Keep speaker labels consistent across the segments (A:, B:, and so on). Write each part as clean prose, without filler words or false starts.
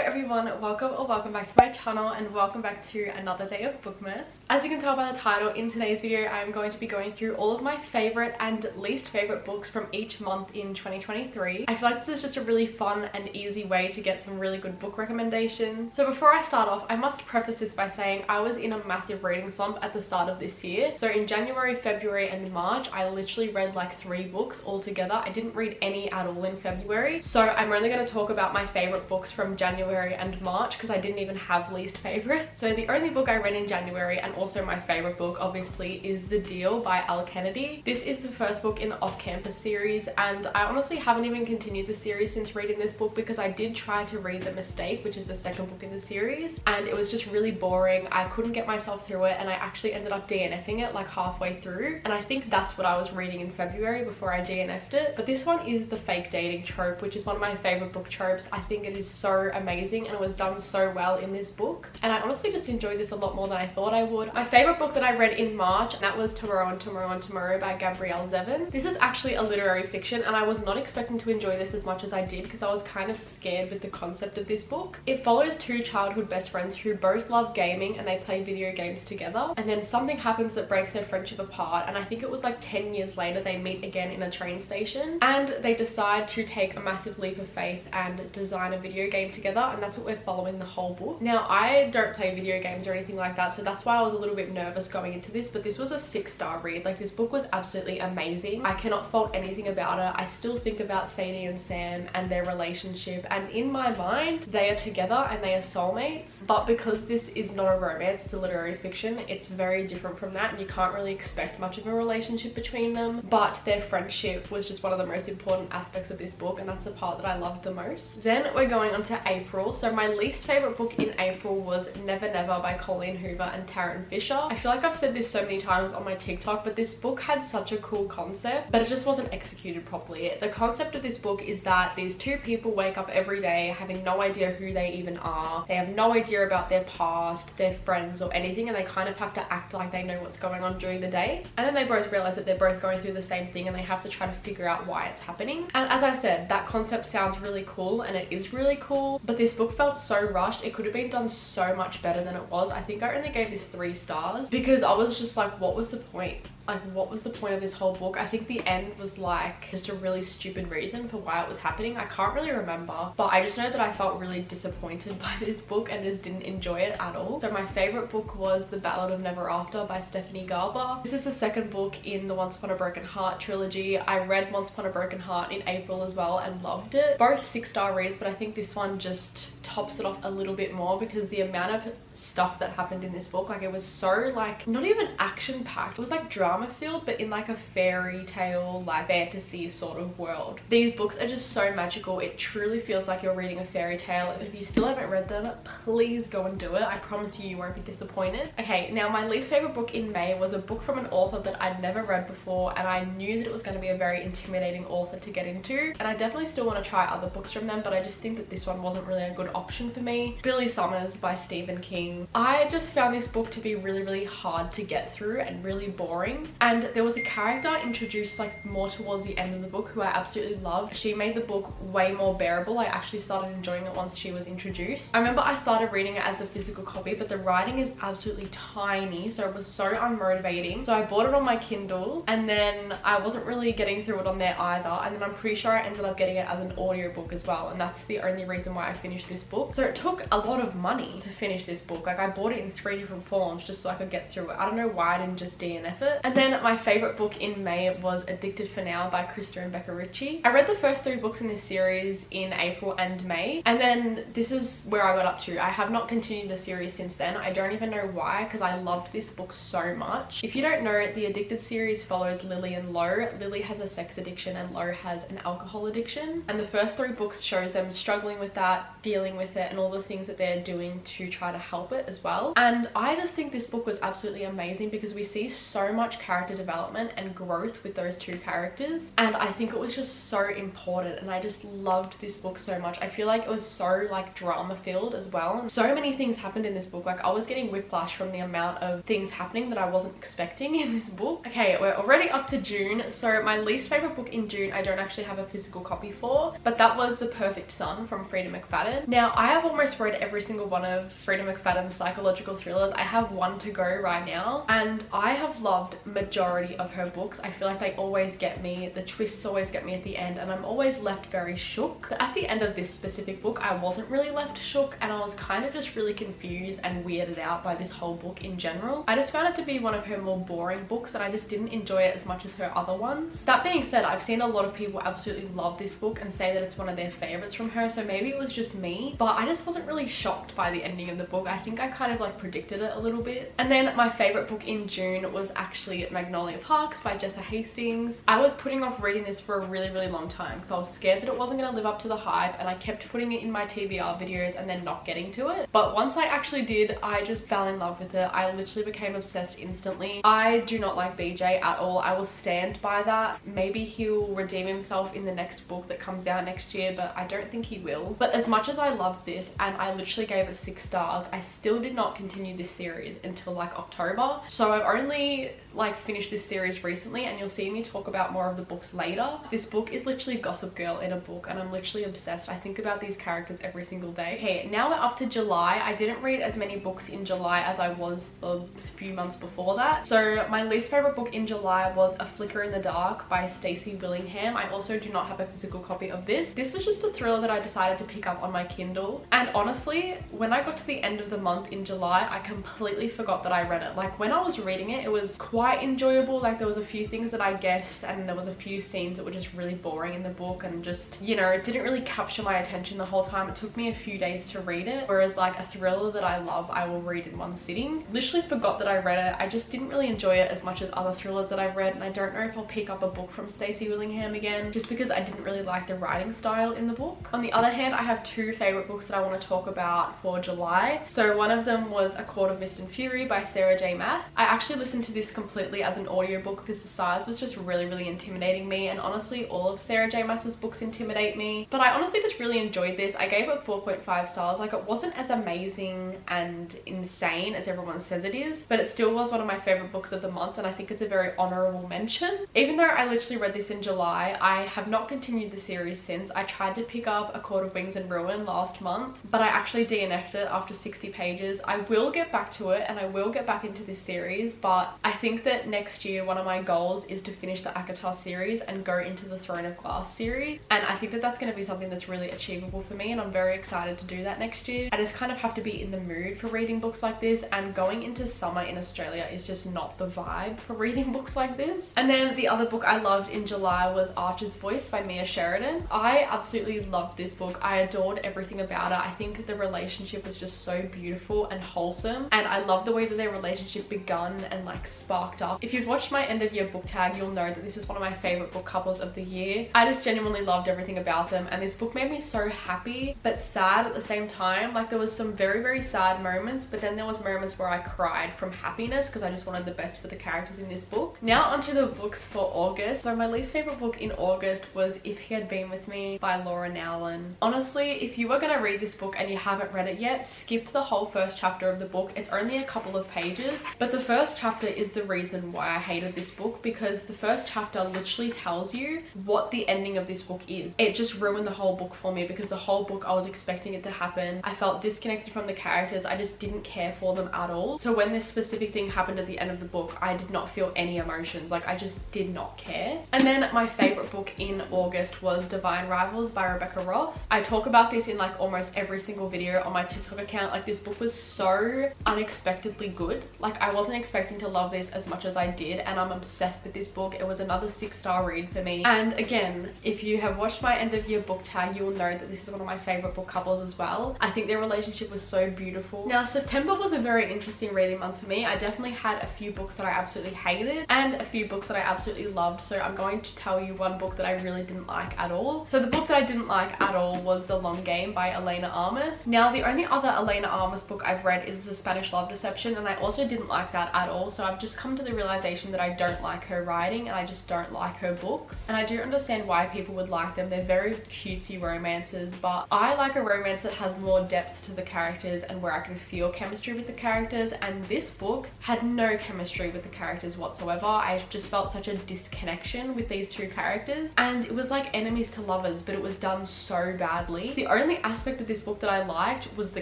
A: everyone, welcome back to my channel and welcome back to another day of Bookmas. As you can tell by the title, in today's video I'm going to be going through all of my favorite and least favorite books from each month in 2023. I feel like this is just a really fun and easy way to get some really good book recommendations. So before I start off, I must preface this by saying I was in a massive reading slump at the start of this year. So in January, February and March I literally read like 3 books all together. I didn't read any at all in February, so I'm only going to talk about my favorite books from January and March because I didn't even have least favorite. So the only book I read in January, and also my favorite book obviously, is The Deal by Elle Kennedy. This is the first book in the Off-Campus series, and I honestly haven't even continued the series since reading this book because I did try to read The Mistake, which is the second book in the series, and it was just really boring. I couldn't get myself through it and I actually ended up DNFing it like halfway through, and I think that's what I was reading in February before I DNF'd it. But this one is the fake dating trope, which is one of my favorite book tropes. I think it is so amazing and it was done so well in this book, and I honestly just enjoyed this a lot more than I thought I would. My favorite book that I read in March, and that was Tomorrow and Tomorrow and Tomorrow by Gabrielle Zevin. This is actually a literary fiction and I was not expecting to enjoy this as much as I did because I was kind of scared with the concept of this book. It follows 2 childhood best friends who both love gaming and they play video games together, and then something happens that breaks their friendship apart, and I think it was like 10 years later they meet again in a train station and they decide to take a massive leap of faith and design a video game together, and that's what we're following the whole book. Now I don't play video games or anything like that, so that's why I was a little bit nervous going into this, but this was a 6-star read. Like, this book was absolutely amazing. I cannot fault anything about it. I still think about Sadie and Sam and their relationship, and in my mind they are together and they are soulmates, but because this is not a romance, it's a literary fiction, it's very different from that and you can't really expect much of a relationship between them. But their friendship was just one of the most important aspects of this book, and that's the part that I loved the most. Then we're going on to April. So my least favorite book in April was Never Never by Colleen Hoover and Taryn Fisher. I feel like I've said this so many times on my TikTok, but this book had such a cool concept, but it just wasn't executed properly. The concept of this book is that these 2 people wake up every day having no idea who they even are. They have no idea about their past, their friends or anything, and they kind of have to act like they know what's going on during the day. And then they both realize that they're both going through the same thing and they have to try to figure out why it's happening. And as I said, that concept sounds really cool and it is really cool, but this book felt so rushed. It could have been done so much better than it was. I think I only gave this 3 stars because I was just like, what was the point? Like, what was the point of this whole book? I think the end was like just a really stupid reason for why it was happening. I can't really remember, but I just know that I felt really disappointed by this book and just didn't enjoy it at all. So my favorite book was The Ballad of Never After by Stephanie Garber. This is the second book in the Once Upon a Broken Heart trilogy. I read Once Upon a Broken Heart in April as well and loved it. Both 6-star reads, but I think this one just tops it off a little bit more because the amount of stuff that happened in this book, like, it was so like not even action packed, it was like drama filled, but in like a fairy tale, like fantasy sort of world. These books are just so magical. It truly feels like you're reading a fairy tale. If you still haven't read them, please go and do it. I promise you, you won't be disappointed. Okay, now my least favorite book in May was a book from an author that I'd never read before, and I knew that it was going to be a very intimidating author to get into, and I definitely still want to try other books from them, but I just think that this one wasn't really a good option for me. Billy Summers by Stephen King. I just found this book to be really hard to get through and really boring, and there was a character introduced like more towards the end of the book who I absolutely loved. She made the book way more bearable. I actually started enjoying it once she was introduced. I remember I started reading it as a physical copy, but the writing is absolutely tiny, so it was so unmotivating. So I bought it on my Kindle and then I wasn't really getting through it on there either, and then I'm pretty sure I ended up getting it as an audiobook as well, and that's the only reason why I finished this book. So it took a lot of money to finish this book. Like, I bought it in 3 different forms just so I could get through it. I don't know why I didn't just DNF it. And then my favorite book in May was Addicted for Now by Krista and Becca Ritchie. I read the first 3 books in this series in April and May, and then this is where I got up to. I have not continued the series since then. I don't even know why, because I loved this book so much. If you don't know, the Addicted series follows Lily and Lo. Lily has a sex addiction and Lo has an alcohol addiction, and the first 3 books shows them struggling with that, dealing with it, and all the things that they're doing to try to help it as well. And I just think this book was absolutely amazing because we see so much much character development and growth with those two characters, and I think it was just so important, and I just loved this book so much. I feel like it was so like drama filled as well, and so many things happened in this book. Like I was getting whiplash from the amount of things happening that I wasn't expecting in this book. Okay, we're already up to June, so my least favorite book in June I don't actually have a physical copy for, but that was The Perfect Son from Frida McFadden. Now I have almost read every single one of Frida McFadden's psychological thrillers. I have one to go right now, and I have loved majority of her books. I feel like they always get me, the twists always get me at the end, and I'm always left very shook. But at the end of this specific book I wasn't really left shook, and I was kind of just really confused and weirded out by this whole book in general. I just found it to be one of her more boring books, and I just didn't enjoy it as much as her other ones. That being said, I've seen a lot of people absolutely love this book and say that it's one of their favorites from her, so maybe it was just me, but I just wasn't really shocked by the ending of the book. I think I kind of like predicted it a little bit. And then my favorite book in June was actually Magnolia Parks by Jessa Hastings. I was putting off reading this for a really long time because I was scared that it wasn't going to live up to the hype, and I kept putting it in my TBR videos and then not getting to it. But once I actually did, I just fell in love with it. I literally became obsessed instantly. I do not like BJ at all. I will stand by that. Maybe he'll redeem himself in the next book that comes out next year, but I don't think he will. But as much as I loved this and I literally gave it 6 stars, I still did not continue this series until like October. So I've only like finished this series recently, and you'll see me talk about more of the books later. This book is literally Gossip Girl in a book, and I'm literally obsessed. I think about these characters every single day. Okay, now we're up to July. I didn't read as many books in July as I was the few months before that. So my least favorite book in July was A Flicker in the Dark by Stacey Willingham. I also do not have a physical copy of this. This was just a thriller that I decided to pick up on my Kindle, and honestly, when I got to the end of the month in July, I completely forgot that I read it. Like when I was reading it, it was quite enjoyable. Like there was a few things that I guessed, and there was a few scenes that were just really boring in the book, and just, you know, it didn't really capture my attention the whole time. It took me a few days to read it, whereas like a thriller that I love, I will read in one sitting. Literally forgot that I read it. I just didn't really enjoy it as much as other thrillers that I've read, and I don't know if I'll pick up a book from Stacey Willingham again, just because I didn't really like the writing style in the book. On the other hand, I have 2 favorite books that I want to talk about for July. So one of them was A Court of Mist and Fury by Sarah J Maas. I actually listened to this completely as an audiobook because the size was just really intimidating me, and honestly all of Sarah J Maas's books intimidate me, but I honestly just really enjoyed this. I gave it 4.5 stars. Like it wasn't as amazing and insane as everyone says it is, but it still was one of my favorite books of the month, and I think it's a very honorable mention. Even though I literally read this in July, I have not continued the series since. I tried to pick up A Court of Wings and Ruin last month, but I actually DNF'd it after 60 pages. I will get back to it, and I will get back into this series, but I think that next year one of my goals is to finish the ACOTAR series and go into the Throne of Glass series, and I think that that's going to be something that's really achievable for me, and I'm very excited to do that next year. I just kind of have to be in the mood for reading books like this, and going into summer in Australia is just not the vibe for reading books like this. And then the other book I loved in July was Archer's Voice by Mia Sheridan. I absolutely loved this book. I adored everything about it. I think the relationship was just so beautiful and wholesome, and I love the way that their relationship begun and like sparked up. If you've watched my end of year book tag, you'll know that this is one of my favorite book couples of the year. I just genuinely loved everything about them, and this book made me so happy but sad at the same time. Like there was some very sad moments, but then there was moments where I cried from happiness because I just wanted the best for the characters in this book. Now onto the books for August. So my least favorite book in August was If He Had Been With Me by Laura Nowlan. Honestly, if you are going to read this book and you haven't read it yet, skip the whole first chapter of the book. It's only a couple of pages, but the first chapter is the reason why I hated this book, because the first chapter literally tells you what the ending of this book is. It just ruined the whole book for me, because the whole book I was expecting it to happen. I felt disconnected from the characters. I just didn't care for them at all. So when this specific thing happened at the end of the book, I did not feel any emotions. Like I just did not care. And then my favorite book in August was Divine Rivals by Rebecca Ross. I talk about this in like almost every single video on my TikTok account. Like this book was so unexpectedly good. Like I wasn't expecting to love this as much as I did, and I'm obsessed with this book. It was another 6-star read for me. And again, if you have watched my end of year book tag, you will know that this is one of my favorite book couples as well. I think their relationship was so beautiful. Now September was a very interesting reading month for me. I definitely had a few books that I absolutely hated and a few books that I absolutely loved. So I'm going to tell you one book that I really didn't like at all. So the book that I didn't like at all was The Long Game by Elena Armas. Now the only other Elena Armas book I've read is The Spanish Love Deception, and I also didn't like that at all. So I've just come to the realization that I don't like her writing and I just don't like her books. And I do understand why people would like them. They're very cutesy romances, but I like a romance that has more depth to the characters and where I can feel chemistry with the characters, and this book had no chemistry with the characters whatsoever. I just felt such a disconnection with these two characters, and it was like enemies to lovers, but it was done so badly. The only aspect of this book that I liked was the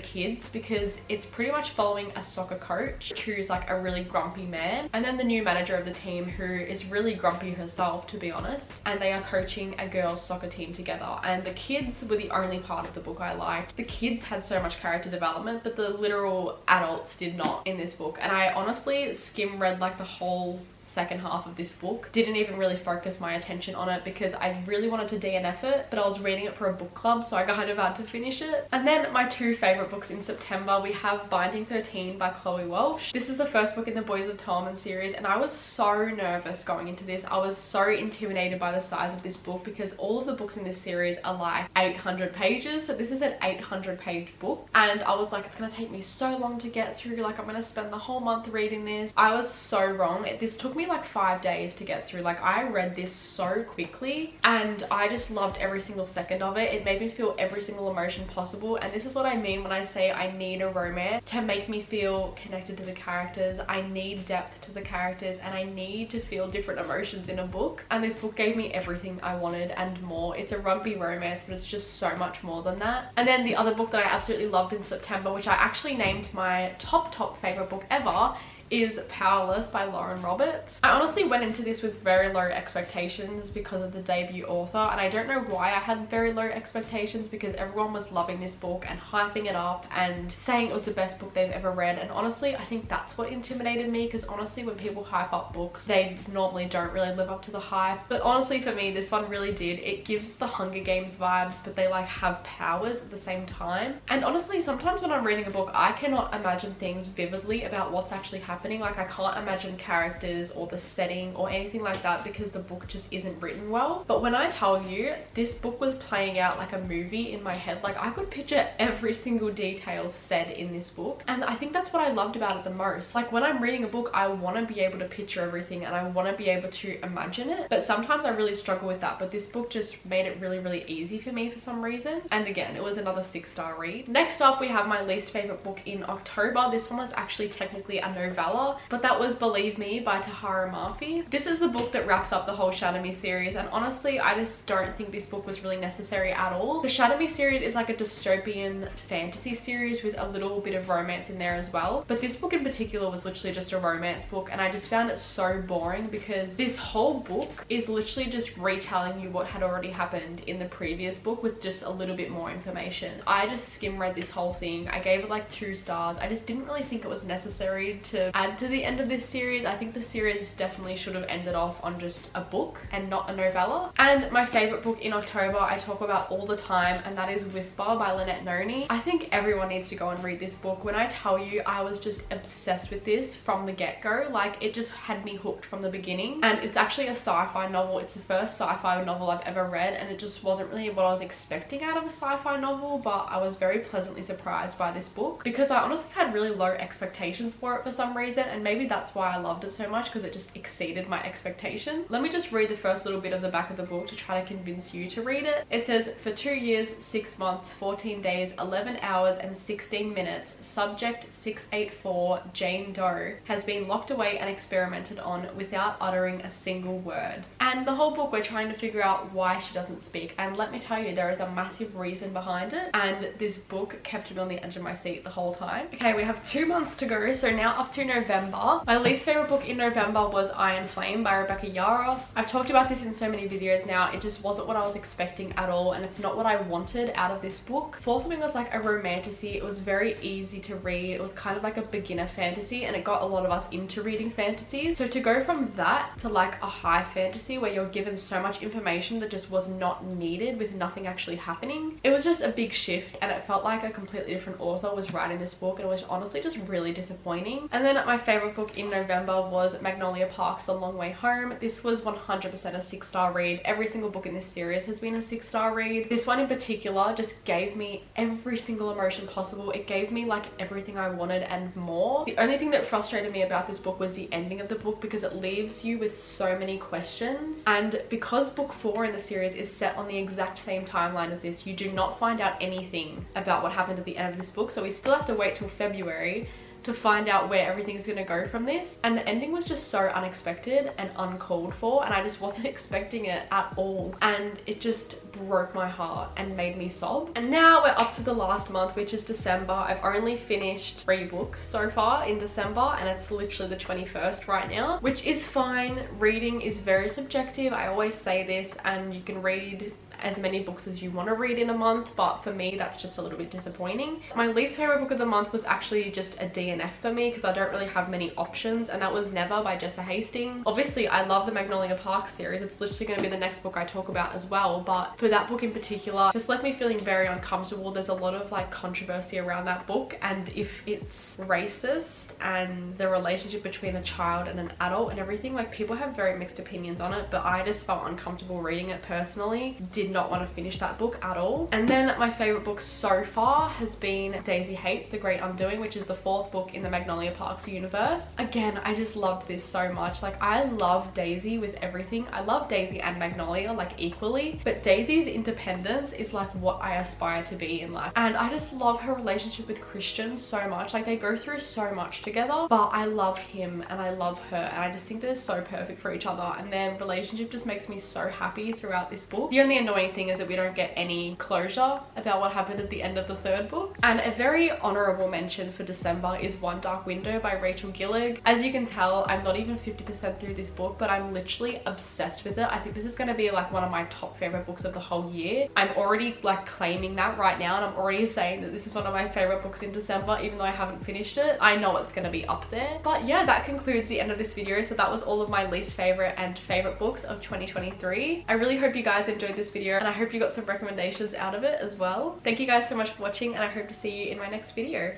A: kids, because it's pretty much following a soccer coach who's like a really grumpy man, and then the new manager of the team who is really grumpy herself, to be honest, and they are coaching a girls soccer team together. And the kids were the only part of the book I liked. The kids had so much character development, but the literal adults did not in this book. And I honestly skim read like the whole second half of this book, didn't even really focus my attention on it because I really wanted to DNF it, but I was reading it for a book club, so I kind of had to finish it. And then my two favorite books in September, we have Binding 13 by Chloe Welsh. This is the first book in the Boys of Tolman series, and I was so nervous going into this. I was so intimidated by the size of this book because all of the books in this series are like 800 pages, so this is an 800-page book, and I was like, it's gonna take me so long to get through, like I'm gonna spend the whole month reading this. I was so wrong. This took me like 5 days to get through. Like I read this so quickly and I just loved every single second of it. It made me feel every single emotion possible, and this is what I mean when I say I need a romance to make me feel connected to the characters. I need depth to the characters and I need to feel different emotions in a book, and this book gave me everything I wanted and more. It's a rugby romance, but it's just so much more than that. And then the other book that I absolutely loved in September, which I actually named my top favorite book ever, is Powerless by Lauren Roberts. I honestly went into this with very low expectations because of the debut author, and I don't know why I had very low expectations because everyone was loving this book and hyping it up and saying it was the best book they've ever read. And honestly, I think that's what intimidated me, because honestly when people hype up books, they normally don't really live up to the hype. But honestly for me, this one really did. It gives the Hunger Games vibes, but they like have powers at the same time. And honestly, sometimes when I'm reading a book, I cannot imagine things vividly about what's actually happening. Like I can't imagine characters or the setting or anything like that because the book just isn't written well. But when I tell you, this book was playing out like a movie in my head. Like I could picture every single detail said in this book, and I think that's what I loved about it the most. Like when I'm reading a book, I want to be able to picture everything and I want to be able to imagine it, but sometimes I really struggle with that. But this book just made it really easy for me for some reason, and again, it was another 6-star read. Next up, we have my least favorite book in October. This one was actually technically a novella, but that was Believe Me by Tahara Murphy. This is the book that wraps up the whole Shatter Me series, and honestly I just don't think this book was really necessary at all. The Shatter Me series is like a dystopian fantasy series with a little bit of romance in there as well, but this book in particular was literally just a romance book, and I just found it so boring because this whole book is literally just retelling you what had already happened in the previous book with just a little bit more information. I just skim read this whole thing. I gave it like 2 stars. I just didn't really think it was necessary to add to the end of this series. I think the series definitely should have ended off on just a book and not a novella. And my favorite book in October I talk about all the time, and that is Whisper by Lynette Noni. I think everyone needs to go and read this book. When I tell you, I was just obsessed with this from the get-go. Like it just had me hooked from the beginning, and it's actually a sci-fi novel. It's the first sci-fi novel I've ever read, and it just wasn't really what I was expecting out of a sci-fi novel, but I was very pleasantly surprised by this book because I honestly had really low expectations for it for some reason, and maybe that's why I loved it so much, because it just exceeded my expectation. Let me just read the first little bit of the back of the book to try to convince you to read it. It says, for 2 years, 6 months, 14 days, 11 hours and 16 minutes, subject 684 Jane Doe has been locked away and experimented on without uttering a single word. And the whole book we're trying to figure out why she doesn't speak, and let me tell you, there is a massive reason behind it, and this book kept me on the edge of my seat the whole time. Okay, we have 2 months to go, so now up to November. My least favorite book in November was Iron Flame by Rebecca Yarros. I've talked about this in so many videos now. It just wasn't what I was expecting at all, and it's not what I wanted out of this book. Fourth Wing was like a romantasy. It was very easy to read. It was kind of like a beginner fantasy, and it got a lot of us into reading fantasies. So to go from that to like a high fantasy where you're given so much information that just was not needed with nothing actually happening, it was just a big shift, and it felt like a completely different author was writing this book, and it was honestly just really disappointing. And then my favorite book in November was Magnolia Park's The Long Way Home. This was 100% a 6-star read. Every single book in this series has been a 6-star read. This one in particular just gave me every single emotion possible. It gave me like everything I wanted and more. The only thing that frustrated me about this book was the ending of the book, because it leaves you with so many questions, and because book 4 in the series is set on the exact same timeline as this, you do not find out anything about what happened at the end of this book, so we still have to wait till February to find out where everything's gonna go from this. And the ending was just so unexpected and uncalled for, and I just wasn't expecting it at all, and it just broke my heart and made me sob. And now we're up to the last month, which is December. I've only finished 3 books so far in December, and it's literally the 21st right now, which is fine. Reading is very subjective. I always say this, and you can read as many books as you want to read in a month, but for me that's just a little bit disappointing. My least favorite book of the month was actually just a DNF for me, because I don't really have many options, and that was Never by Jessa Hastings. Obviously I love the Magnolia Park series. It's literally going to be the next book I talk about as well, but for that book in particular just left me feeling very uncomfortable. There's a lot of like controversy around that book, and if it's racist and the relationship between a child and an adult and everything, like people have very mixed opinions on it, but I just felt uncomfortable reading it personally. Did not want to finish that book at all. And then my favorite book so far has been Daisy Hates The Great Undoing, which is the 4th book in the Magnolia Parks universe. Again, I just loved this so much. Like, I love Daisy with everything. I love Daisy and Magnolia like equally, but Daisy's independence is like what I aspire to be in life, and I just love her relationship with Christian so much. Like, they go through so much together, but I love him and I love her, and I just think they're so perfect for each other, and their relationship just makes me so happy throughout this book. The only annoying thing is that we don't get any closure about what happened at the end of the 3rd book. And a very honorable mention for December is One Dark Window by Rachel Gillig. As you can tell, I'm not even 50% through this book, but I'm literally obsessed with it. I think this is going to be like one of my top favorite books of the whole year. I'm already like claiming that right now, and I'm already saying that this is one of my favorite books in December, even though I haven't finished it. I know it's going to be up there. But yeah, that concludes the end of this video. So that was all of my least favorite and favorite books of 2023. I really hope you guys enjoyed this video, and I hope you got some recommendations out of it as well. Thank you guys so much for watching, and I hope to see you in my next video.